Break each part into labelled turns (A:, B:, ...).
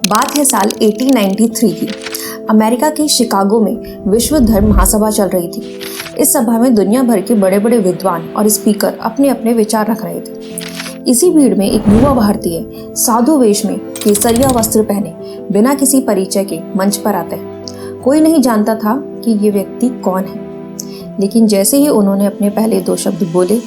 A: बात है साल 1893 की। अमेरिका के शिकागो में विश्व धर्म महासभा चल रही थी। इस सभा में दुनिया भर के बड़े बड़े विद्वान और स्पीकर अपने अपने विचार रख रहे थे। इसी भीड़ में एक युवा भारतीय साधु वेश में केसरिया वस्त्र पहने बिना किसी परिचय के मंच पर आते हैं। कोई नहीं जानता था कि ये व्यक्ति कौन है, लेकिन जैसे ही उन्होंने अपने पहले दो शब्द बोले,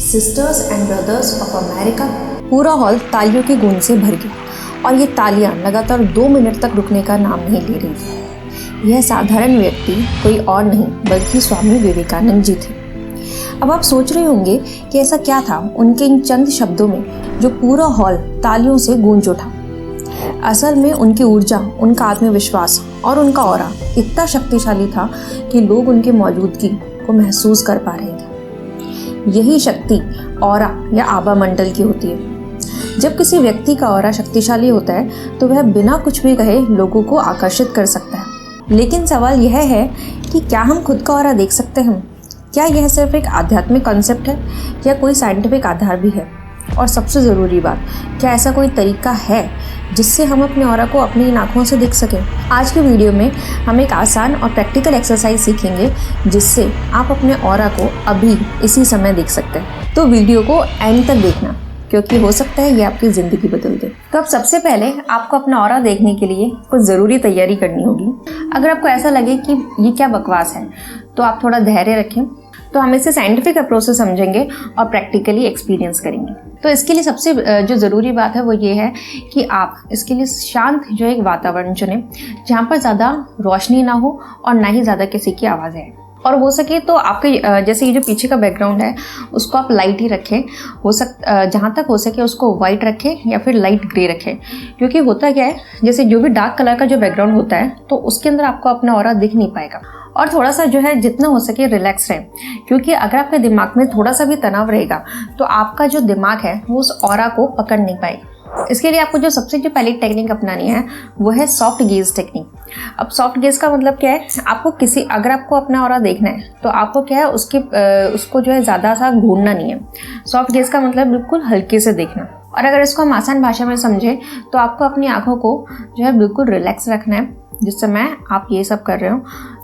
A: sisters and brothers of America, पूरा हॉल तालियों की गूंज से भर गया और ये तालियां लगातार 2 मिनट तक रुकने का नाम नहीं ले रही थी। यह साधारण व्यक्ति कोई और नहीं बल्कि स्वामी विवेकानंद जी थे। अब आप सोच रहे होंगे कि ऐसा क्या था उनके इन चंद शब्दों में जो पूरा हॉल तालियों से गूंज उठा। असल में उनकी ऊर्जा, उनका आत्मविश्वास और उनका ऑरा इतना शक्तिशाली था कि लोग उनके मौजूदगी को महसूस कर पा रहे थे। यही शक्ति ऑरा या आभा मंडल की होती है। जब किसी व्यक्ति का ऑरा शक्तिशाली होता है तो वह बिना कुछ भी कहे लोगों को आकर्षित कर सकता है। लेकिन सवाल यह है कि क्या हम खुद का ऑरा देख सकते हैं? क्या यह सिर्फ एक आध्यात्मिक कॉन्सेप्ट है या कोई साइंटिफिक आधार भी है? और सबसे ज़रूरी बात, क्या ऐसा कोई तरीका है जिससे हम अपने ऑरा को अपनी इन आँखों से देख सकें? आज के वीडियो में हम एक आसान और प्रैक्टिकल एक्सरसाइज सीखेंगे जिससे आप अपने ऑरा को अभी इसी समय देख सकते हैं। तो वीडियो को एंड तक देखना, क्योंकि हो सकता है ये आपकी ज़िंदगी बदल दे। तो अब सबसे पहले आपको अपना ऑरा देखने के लिए कुछ ज़रूरी तैयारी करनी होगी। अगर आपको ऐसा लगे कि ये क्या बकवास है तो आप थोड़ा धैर्य रखें। तो हम इसे साइंटिफिक अप्रोच से समझेंगे और प्रैक्टिकली एक्सपीरियंस करेंगे। तो इसके लिए सबसे जो ज़रूरी बात है वो ये है कि आप इसके लिए शांत जो एक वातावरण चुनें जहाँ पर ज़्यादा रोशनी ना हो और ना ही ज़्यादा किसी की आवाज़ है। और हो सके तो आपके जैसे ये जो पीछे का बैकग्राउंड है उसको आप लाइट ही रखें। जहाँ तक हो सके उसको वाइट रखें या फिर लाइट ग्रे रखें, क्योंकि होता क्या है, जैसे जो भी डार्क कलर का जो बैकग्राउंड होता है तो उसके अंदर आपको अपना ऑरा दिख नहीं पाएगा। और थोड़ा सा जो है जितना हो सके रिलैक्स रहें, क्योंकि अगर आपके दिमाग में थोड़ा सा भी तनाव रहेगा तो आपका जो दिमाग है वो उस ऑरा को पकड़ नहीं पाएगा। इसके लिए आपको जो पहली टेक्निक अपनानी है वो है सॉफ्ट गेज टेक्निक। अब सॉफ्ट गेज का मतलब क्या है, आपको अगर आपको अपना ऑरा देखना है तो आपको क्या है उसको जो है ज़्यादा सा घूरना नहीं है। सॉफ्ट गेज का मतलब बिल्कुल हल्के से देखना। और अगर इसको हम आसान भाषा में समझें तो आपको अपनी आँखों को जो है बिल्कुल रिलैक्स रखना है जिस समय आप ये सब कर रहे हो।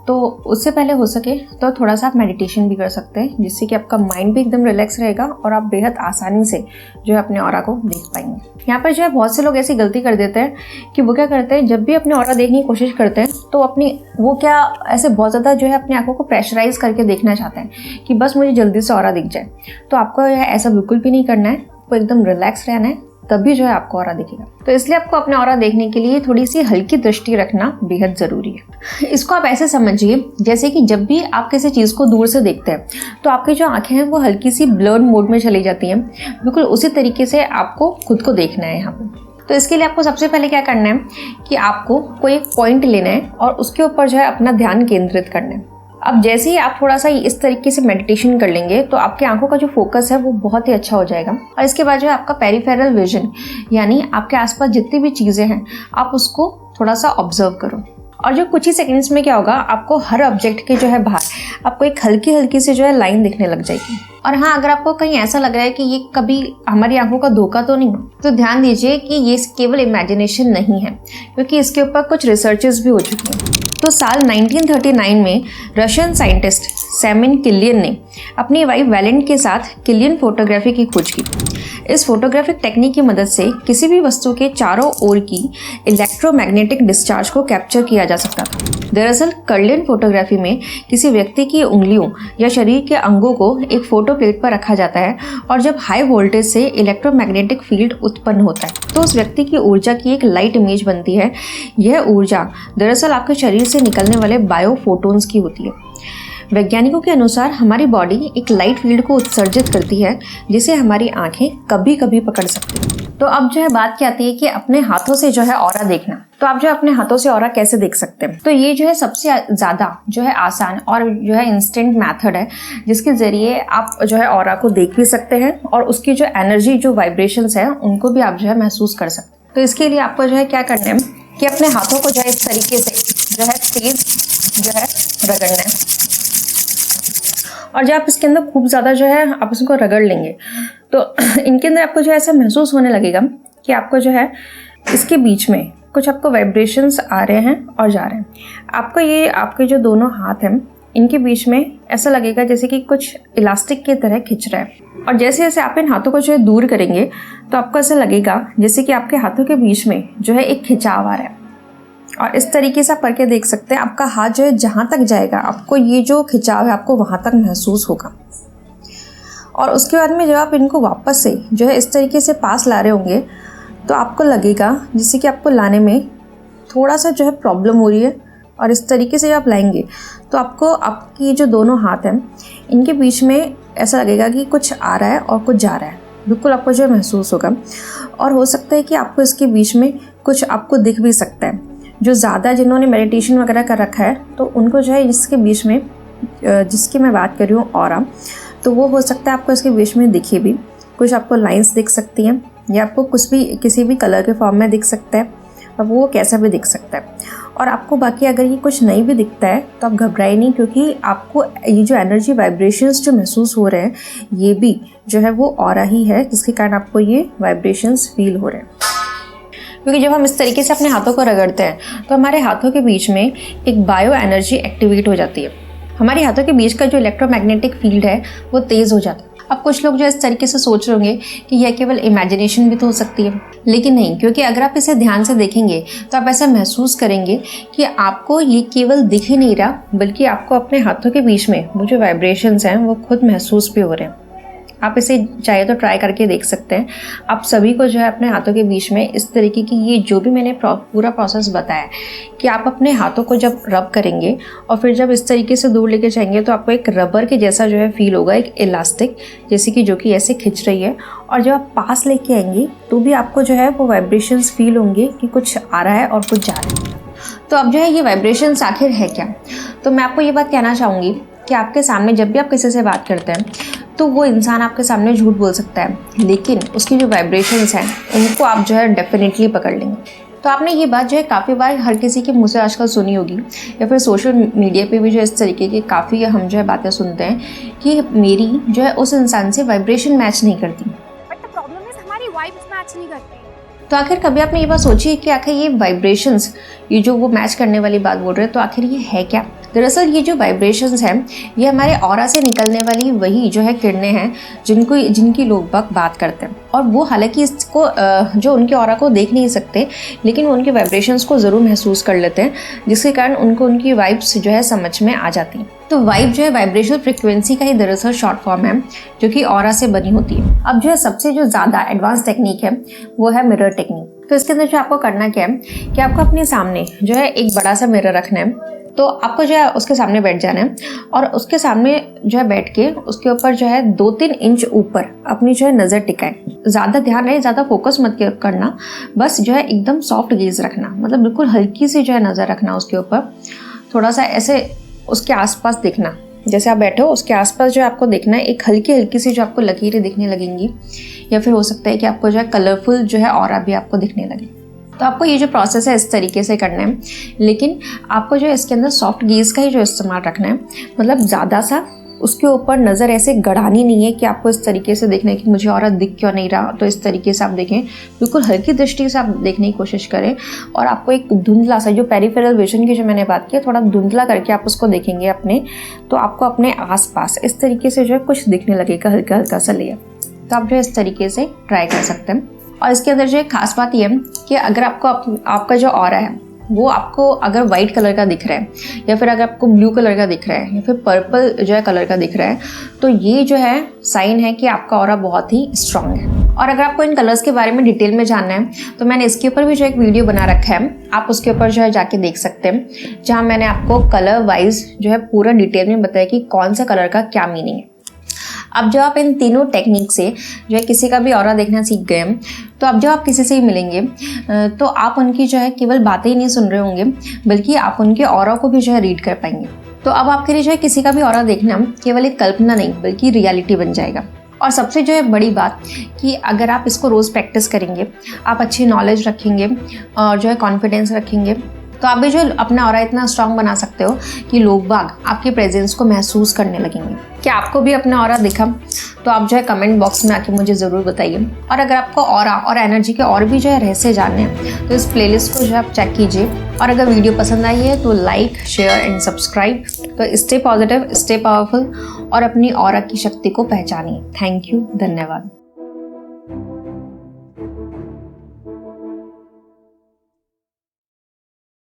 A: तो उससे पहले हो सके तो थोड़ा सा आप मेडिटेशन भी कर सकते हैं, जिससे कि आपका माइंड भी एकदम रिलैक्स रहेगा और आप बेहद आसानी से जो है अपने ऑरा को देख पाएंगे। यहाँ पर जो है बहुत से लोग ऐसी गलती कर देते हैं कि वो क्या करते हैं, जब भी अपने ऑरा देखने की कोशिश करते हैं तो ऐसे बहुत ज़्यादा जो है अपनी आँखों को प्रेशराइज करके देखना चाहते हैं कि बस मुझे जल्दी से ऑरा दिख जाए। तो आपको ऐसा बिल्कुल भी नहीं करना है, आपको एकदम रिलैक्स रहना है, तभी जो है आपको ऑरा दिखेगा। तो इसलिए आपको अपने ऑरा देखने के लिए थोड़ी सी हल्की दृष्टि रखना बेहद ज़रूरी है। इसको आप ऐसे समझिए जैसे कि जब भी आप किसी चीज़ को दूर से देखते हैं तो आपकी जो आंखें हैं वो हल्की सी ब्लर्ड मोड में चली जाती हैं। बिल्कुल उसी तरीके से आपको खुद को देखना है यहाँ पर। तो इसके लिए आपको सबसे पहले क्या करना है कि आपको कोई एक पॉइंट लेना है और उसके ऊपर जो है अपना ध्यान केंद्रित करना है। अब जैसे ही आप थोड़ा सा इस तरीके से मेडिटेशन कर लेंगे तो आपकी आंखों का जो फोकस है वो बहुत ही अच्छा हो जाएगा। और इसके बाद जो है आपका पेरिफेरल विजन, यानी आपके आसपास जितनी भी चीज़ें हैं आप उसको थोड़ा सा ऑब्जर्व करो। और जो कुछ ही सेकंड्स में क्या होगा, आपको हर ऑब्जेक्ट के जो है बाहर आपको एक हल्की हल्की सी जो है लाइन दिखने लग जाएगी। और हाँ, अगर आपको कहीं ऐसा लग रहा है कि ये कभी हमारी आंखों का धोखा तो नहीं, तो ध्यान दीजिए कि ये केवल इमेजिनेशन नहीं है, क्योंकि इसके ऊपर कुछ रिसर्चेस भी हो चुकी हैं। तो साल 1939 में रशियन साइंटिस्ट सेमिन किलियन ने अपनी वाइफ वैलेंट के साथ किलियन फोटोग्राफी की खोज की। इस फोटोग्राफिक टेक्निक की मदद से किसी भी वस्तु के चारों ओर की इलेक्ट्रोमैग्नेटिक डिस्चार्ज को कैप्चर किया जा सकता था। दरअसल कर्लियन फोटोग्राफी में किसी व्यक्ति की उंगलियों या शरीर के अंगों को एक फोटो प्लेट पर रखा जाता है और जब हाई वोल्टेज से इलेक्ट्रोमैग्नेटिक फील्ड उत्पन्न होता है तो उस व्यक्ति की ऊर्जा की एक लाइट इमेज बनती है। यह ऊर्जा दरअसल आपके शरीर से निकलने वाले बायोफोटॉन्स की होती है। वैज्ञानिकों के अनुसार हमारी बॉडी एक लाइट फील्ड को उत्सर्जित करती है जिसे हमारी आंखें कभी कभी पकड़ सकती हैं। तो अब जो है बात क्या आती है कि अपने हाथों से जो है ऑरा देखना। तो आप जो अपने हाथों से ऑरा कैसे देख सकते हैं? तो ये जो है सबसे ज़्यादा जो है आसान और जो है इंस्टेंट मेथड है जिसके ज़रिए आप जो है ऑरा को देख भी सकते हैं और उसकी जो एनर्जी, जो वाइब्रेशंस है उनको भी आप जो है महसूस कर सकते हैं। तो इसके लिए आपको जो है क्या करना है कि अपने हाथों को जो है इस तरीके से जो है तेज जो है रगड़ना है। और जब आप इसके अंदर खूब ज़्यादा जो है आप इसको रगड़ लेंगे तो इनके अंदर आपको जो है ऐसा महसूस होने लगेगा कि आपको जो है इसके बीच में कुछ आपको वाइब्रेशंस आ रहे हैं और जा रहे हैं। आपको ये आपके जो दोनों हाथ हैं इनके बीच में ऐसा लगेगा जैसे कि कुछ इलास्टिक की तरह खिंच रहा है, और जैसे जैसे आप इन हाथों को जो है दूर करेंगे तो आपको ऐसा लगेगा जैसे कि आपके हाथों के बीच में जो है एक खिंचाव आ रहा है। और इस तरीके से आप करके देख सकते हैं, आपका हाथ जो है जहाँ तक जाएगा आपको ये जो खिंचाव है आपको वहाँ तक महसूस होगा। और उसके बाद में जब आप इनको वापस से जो है इस तरीके से पास ला रहे होंगे तो आपको लगेगा जैसे कि आपको लाने में थोड़ा सा जो है प्रॉब्लम हो रही है। और इस तरीके से जब आप लाएंगे तो आपको आपकी जो दोनों हाथ हैं इनके बीच में ऐसा लगेगा कि कुछ आ रहा है और कुछ जा रहा है, बिल्कुल आपको जो है महसूस होगा। और हो सकता है कि आपको इसके बीच में कुछ आपको दिख भी सकता है। जो ज़्यादा जिन्होंने मेडिटेशन वगैरह कर रखा है तो उनको जो है इसके बीच में, जिसकी मैं बात कर रही हूँ ऑरा, तो वो हो सकता है आपको इसके बीच में दिखे भी। कुछ आपको लाइंस दिख सकती हैं या आपको कुछ भी किसी भी कलर के फॉर्म में दिख सकता है, अब वो कैसा भी दिख सकता है। और आपको बाकी अगर ये कुछ नहीं भी दिखता है तो आप घबराए नहीं, क्योंकि आपको ये जो एनर्जी वाइब्रेशंस जो महसूस हो रहे हैं ये भी जो है वो ऑरा ही है, जिसके कारण आपको ये वाइब्रेशंस फील हो रहे हैं। क्योंकि जब हम इस तरीके से अपने हाथों को रगड़ते हैं तो हमारे हाथों के बीच में एक बायो एनर्जी एक्टिवेट हो जाती है। हमारे हाथों के बीच का जो इलेक्ट्रोमैग्नेटिक फील्ड है वो तेज़ हो जाता है। अब कुछ लोग जो इस तरीके से सोच रहे होंगे कि यह केवल इमेजिनेशन भी तो हो सकती है, लेकिन नहीं, क्योंकि अगर आप इसे ध्यान से देखेंगे तो आप ऐसा महसूस करेंगे कि आपको ये केवल दिख ही नहीं रहा, बल्कि आपको अपने हाथों के बीच में वो जो वाइब्रेशंस हैं वो खुद महसूस भी हो रहे हैं। आप इसे चाहे तो ट्राई करके देख सकते हैं। आप सभी को जो है अपने हाथों के बीच में इस तरीके की ये जो भी मैंने पूरा प्रोसेस बताया कि आप अपने हाथों को जब रब करेंगे और फिर जब इस तरीके से दूर लेके जाएंगे तो आपको एक रबर के जैसा जो है फील होगा, एक इलास्टिक जैसे कि जो कि ऐसे खिंच रही है। और जब आप पास लेके आएंगे तो भी आपको जो है वो वाइब्रेशंस फील होंगे कि कुछ आ रहा है और कुछ जा रहा है। तो अब जो है ये वाइब्रेशंस आखिर है क्या? तो मैं आपको ये बात कहना चाहूँगी कि आपके सामने जब भी आप किसी से बात करते हैं तो वो इंसान आपके सामने झूठ बोल सकता है, लेकिन उसकी जो वाइब्रेशंस हैं उनको आप जो है डेफिनेटली पकड़ लेंगे। तो आपने ये बात जो है काफ़ी बार हर किसी के मुँह से आजकल सुनी होगी, या फिर सोशल मीडिया पे भी जो इस तरीके की काफ़ी हम जो है बातें सुनते हैं कि मेरी जो है उस इंसान से वाइब्रेशन मैच नहीं करती।
B: बट द प्रॉब्लम इज हमारी वाइब्स मैच नहीं करते।
A: तो आखिर कभी आपने ये बात सोची है कि आखिर ये वाइब्रेशंस, ये जो वो मैच करने वाली बात बोल रहे हैं, तो आखिर ये है क्या? दरअसल ये जो वाइब्रेशंस हैं ये हमारे ऑरा से निकलने वाली वही जो है किरणें हैं जिनकी लोग बात करते हैं। और वो हालांकि इसको जो उनके ऑरा को देख नहीं सकते, लेकिन वो उनके वाइब्रेशंस को ज़रूर महसूस कर लेते हैं, जिसके कारण उनको उनकी वाइब्स जो है समझ में आ जाती हैं। तो वाइब जो है वाइब्रेशनल फ्रिक्वेंसी का ही दरअसल शॉर्ट फॉर्म है, जो कि ऑरा से बनी होती है। अब जो है सबसे जो ज़्यादा एडवांस टेक्निक है वो है मिरर टेक्निक। तो इसके अंदर जो आपको करना क्या है कि आपको अपने सामने जो है एक बड़ा सा मिरर रखना है। तो आपको जो है उसके सामने बैठ जाना है और उसके सामने जो है बैठ के उसके ऊपर जो है 2-3 इंच ऊपर अपनी जो है नज़र टिकाएं। ज़्यादा ध्यान रहे, ज़्यादा फोकस मत करना, बस जो है एकदम सॉफ्ट गेज रखना, मतलब बिल्कुल हल्की सी जो है नज़र रखना उसके ऊपर। थोड़ा सा ऐसे उसके आसपास देखना, जैसे आप बैठे हो उसके आसपास जो है आपको देखना है, एक हल्की हल्की सी जो आपको लकीरें दिखने लगेंगी, या फिर हो सकता है कि आपको जो है कलरफुल जो है ऑरा भी आपको दिखने लगे। तो आपको ये जो प्रोसेस है इस तरीके से करना है, लेकिन आपको जो है इसके अंदर सॉफ्ट गेज का ही जो इस्तेमाल रखना है, मतलब ज़्यादा सा उसके ऊपर नज़र ऐसे गड़ानी नहीं है कि आपको इस तरीके से देखना है कि मुझे और दिख क्यों नहीं रहा। तो इस तरीके से आप देखें, बिल्कुल हल्की दृष्टि से आप देखने की कोशिश करें, और आपको एक धुंधला सा जो पेरिफेरल विजन की जो मैंने बात की, थोड़ा धुंधला करके आप उसको देखेंगे अपने, तो आपको अपने आसपास इस तरीके से जो है कुछ दिखने लगेगा, हल्का हल्का सा लेयर। तो आप जो है इस तरीके से ट्राई कर सकते हैं। और इसके अंदर जो एक खास बात यह है कि अगर आपको आपका जो ऑरा है वो आपको अगर वाइट कलर का दिख रहा है, या फिर अगर आपको ब्लू कलर का दिख रहा है, या फिर पर्पल जो है कलर का दिख रहा है, तो ये जो है साइन है कि आपका ऑरा बहुत ही स्ट्रांग है। और अगर आपको इन कलर्स के बारे में डिटेल में जानना है तो मैंने इसके ऊपर भी जो एक वीडियो बना रखा है, आप उसके ऊपर जो है जाके देख सकते हैं, जहाँ मैंने आपको कलर वाइज जो है पूरा डिटेल में बताया कि कौन सा कलर का क्या मीनिंग है। अब जब आप इन तीनों टेक्निक से जो है किसी का भी ऑरा देखना सीख गए, तो अब जब आप किसी से भी मिलेंगे तो आप उनकी जो है केवल बातें ही नहीं सुन रहे होंगे, बल्कि आप उनके ऑरा को भी जो है रीड कर पाएंगे। तो अब आपके लिए जो है किसी का भी ऑरा देखना केवल एक कल्पना नहीं बल्कि रियलिटी बन जाएगा। और सबसे जो है बड़ी बात कि अगर आप इसको रोज़ प्रैक्टिस करेंगे, आप अच्छी नॉलेज रखेंगे और जो है कॉन्फिडेंस रखेंगे, तो आप भी जो अपना ऑरा इतना स्ट्रांग बना सकते हो कि लोग बाग आपकी प्रेजेंस को महसूस करने लगेंगे। क्या आपको भी अपना ऑरा दिखा? तो आप जो है कमेंट बॉक्स में आके मुझे ज़रूर बताइए। और अगर आपको ऑरा और एनर्जी के और भी जो है रहस्य जानने हैं तो इस प्लेलिस्ट को जो है आप चेक कीजिए। और अगर वीडियो पसंद आई है तो लाइक, शेयर एंड सब्सक्राइब। तो स्टे पॉजिटिव, स्टे पावरफुल और अपनी ऑरा की शक्ति को पहचानिए। थैंक यू, धन्यवाद।